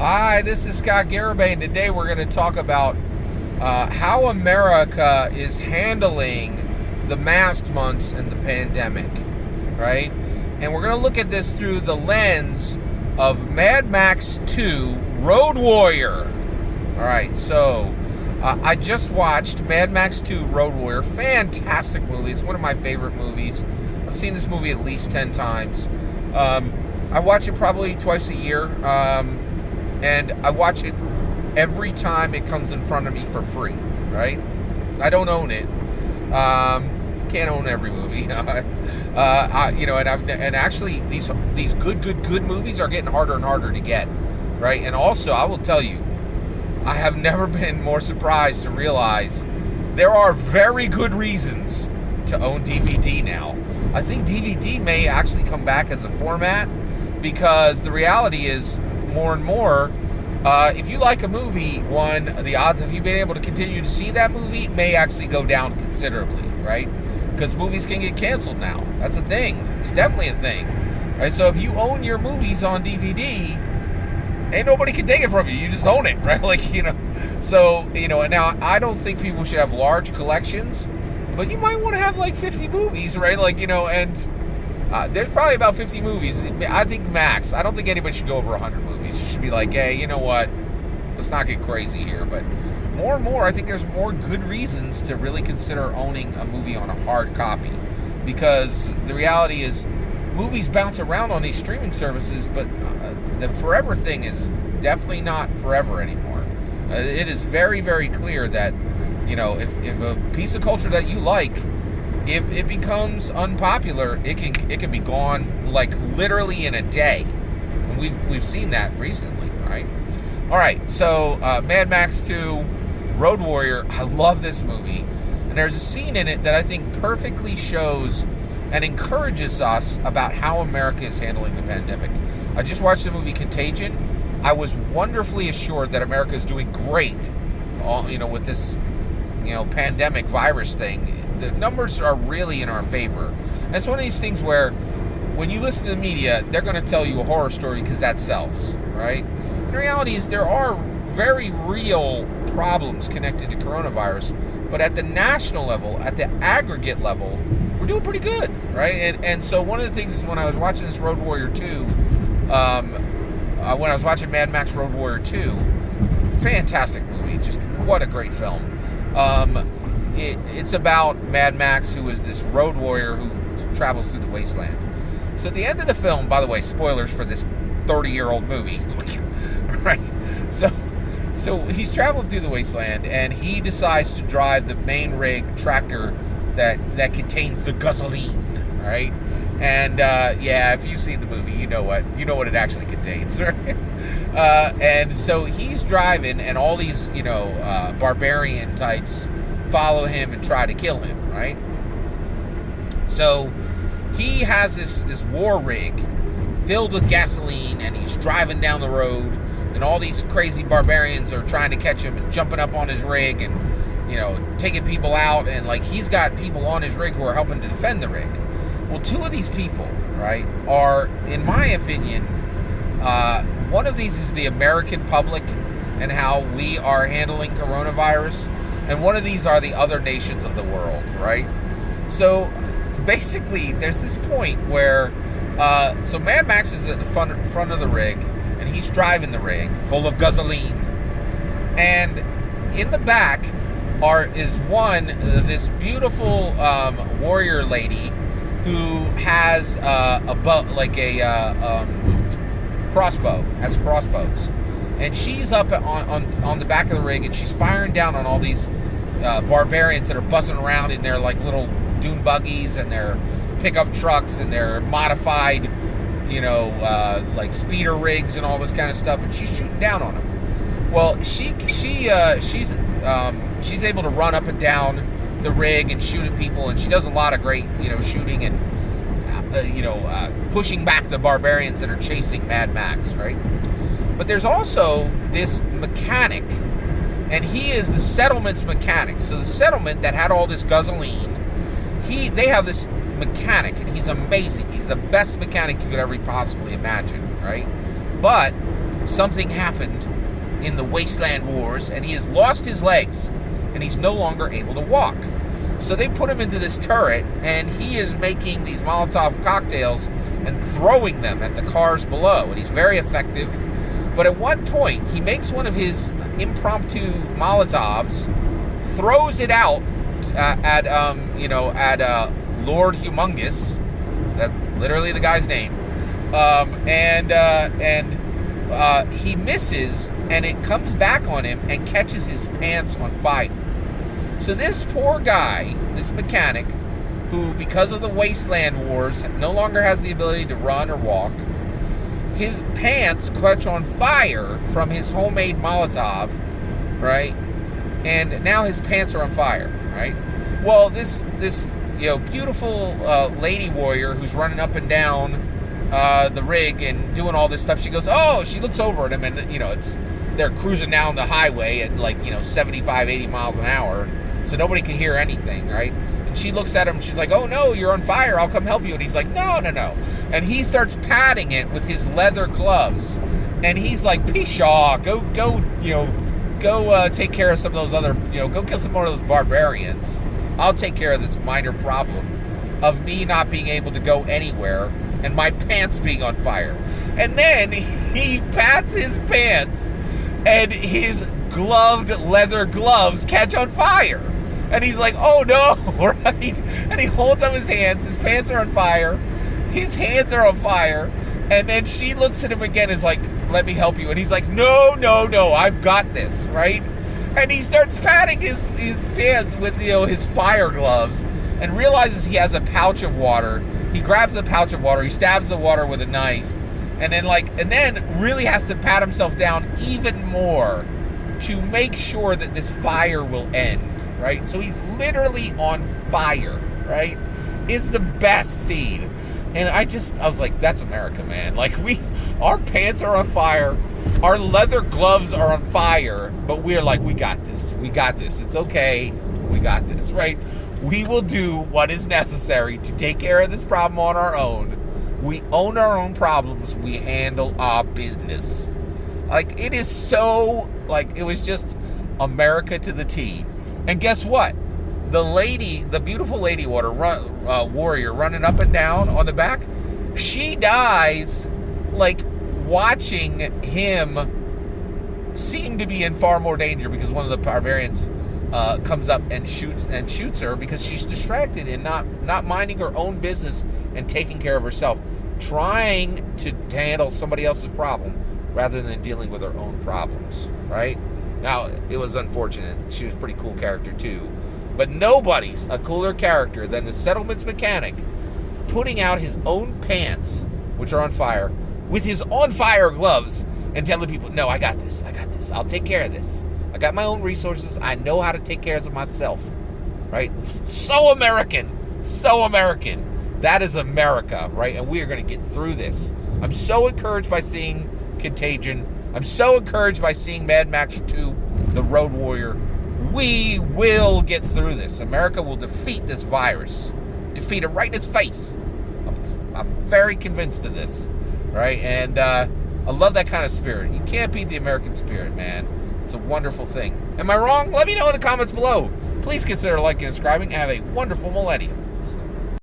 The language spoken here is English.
Hi, this is Scott Garibay, and today we're going to talk about how America is handling the masked months and the pandemic, right? And we're going to look at this through the lens of Mad Max 2 Road Warrior. All right, so I just watched Mad Max 2 Road Warrior. Fantastic movie. It's one of my favorite movies. I've seen this movie at least 10 times. I watch it probably twice a year. And I watch it every time it comes in front of me for free, right? I don't own it. Can't own every movie. And actually these good movies are getting harder and harder to get, right? And also, I will tell you, I have never been more surprised to realize there are very good reasons to own DVD now. I think DVD may actually come back as a format because the reality is, more and more, if you like a movie, the odds of you being able to continue to see that movie may actually go down considerably, right? Because movies can get canceled now. That's a thing. It's definitely a thing, right? So if you own your movies on DVD, ain't nobody can take it from you. You just own it, right? And now I don't think people should have large collections, but you might want to have like 50 movies, right? There's probably about 50 movies. I think max. I don't think anybody should go over 100 movies. You should be like, hey, you know what? Let's not get crazy here. But more and more, I think there's more good reasons to really consider owning a movie on a hard copy. Because the reality is, movies bounce around on these streaming services, but the forever thing is definitely not forever anymore. It is very, very clear that, if a piece of culture that you like, if it becomes unpopular, it can be gone like literally in a day. And we've seen that recently, right? All right, so Mad Max 2 Road Warrior, I love this movie. And there's a scene in it that I think perfectly shows and encourages us about how America is handling the pandemic. I just watched the movie Contagion. I was wonderfully assured that America is doing great, with this, pandemic virus thing. The numbers are really in our favor. And it's one of these things where when you listen to the media, they're going to tell you a horror story because that sells, right? And the reality is there are very real problems connected to coronavirus, but at the national level, at the aggregate level, we're doing pretty good, right? And so one of the things is when I was watching this Road Warrior 2, when I was watching Mad Max Road Warrior 2, fantastic movie, just what a great film. It's about Mad Max, who is this road warrior who travels through the wasteland. So at the end of the film, by the way, spoilers for this 30-year-old movie, right? So he's traveling through the wasteland, and he decides to drive the main rig tractor that contains the gasoline, right? And if you've seen the movie, you know what it actually contains, right? And so he's driving, and all these barbarian types follow him and try to kill him, right? So he has this war rig filled with gasoline, and he's driving down the road, and all these crazy barbarians are trying to catch him and jumping up on his rig and taking people out, and he's got people on his rig who are helping to defend the rig. Well, two of these people, right, are, in my opinion, one of these is the American public and how we are handling coronavirus, and one of these are the other nations of the world, right? So basically, there's this point where, so Mad Max is at the front of the rig, and he's driving the rig full of gasoline, and in the back is this beautiful warrior lady who has crossbows, and she's up on the back of the rig, and she's firing down on all these barbarians that are buzzing around in their little dune buggies and their pickup trucks and their modified speeder rigs and all this kind of stuff, and she's shooting down on them. Well, she's able to run up and down the rig and shoot at people, and she does a lot of great shooting and pushing back the barbarians that are chasing Mad Max, right? But there's also this mechanic, and he is the settlement's mechanic. So the settlement that had all this gasoline, they have this mechanic, and he's amazing. He's the best mechanic you could ever possibly imagine, right? But something happened in the Wasteland Wars, and he has lost his legs, and he's no longer able to walk. So they put him into this turret, and he is making these Molotov cocktails and throwing them at the cars below, and he's very effective. But at one point, he makes one of his impromptu Molotovs, throws it out at Lord Humongous, that literally the guy's name, and he misses, and it comes back on him and catches his pants on fire. So this poor guy, this mechanic, who because of the Wasteland Wars no longer has the ability to run or walk, his pants catch on fire from his homemade Molotov, right? And now his pants are on fire, right? Well, this beautiful lady warrior who's running up and down the rig and doing all this stuff, she goes, oh, she looks over at him, and they're cruising down the highway at 75, 80 miles an hour, so nobody can hear anything, right? And she looks at him, and she's like, oh no, you're on fire, I'll come help you. And he's like, no. And he starts patting it with his leather gloves, and he's like, pshaw, go take care of some of those other, go kill some more of those barbarians. I'll take care of this minor problem of me not being able to go anywhere and my pants being on fire. And then he pats his pants, and his gloved leather gloves catch on fire. And he's like, oh no, right? And he holds up his hands, his pants are on fire, his hands are on fire, and then she looks at him again and is like, let me help you. And he's like, no, I've got this, right? And he starts patting his pants with, his fire gloves, and realizes he has a pouch of water. He grabs a pouch of water, he stabs the water with a knife, and then really has to pat himself down even more to make sure that this fire will end, right? So he's literally on fire, right? It's the best scene. And I was like, that's America, man. Like, our pants are on fire, our leather gloves are on fire, but we're like, we got this, it's okay, we got this, right? We will do what is necessary to take care of this problem on our own. We own our own problems, we handle our business. Like, it is so, it was just America to the T. And guess what? The beautiful lady warrior running up and down on the back, she dies, watching him seem to be in far more danger because one of the barbarians comes up and shoots her because she's distracted and not minding her own business and taking care of herself, trying to handle somebody else's problem rather than dealing with her own problems, right? Now, it was unfortunate. She was a pretty cool character too. But nobody's a cooler character than the settlement's mechanic putting out his own pants, which are on fire, with his on-fire gloves and telling people, no, I got this. I'll take care of this. I got my own resources. I know how to take care of myself, right? So American. That is America, right? And we are going to get through this. I'm so encouraged by seeing Contagion. I'm so encouraged by seeing Mad Max 2, The Road Warrior. We will get through this. America will defeat this virus. Defeat it right in its face. I'm very convinced of this, right? And I love that kind of spirit. You can't beat the American spirit, man. It's a wonderful thing. Am I wrong? Let me know in the comments below. Please consider liking and subscribing. Have a wonderful millennium.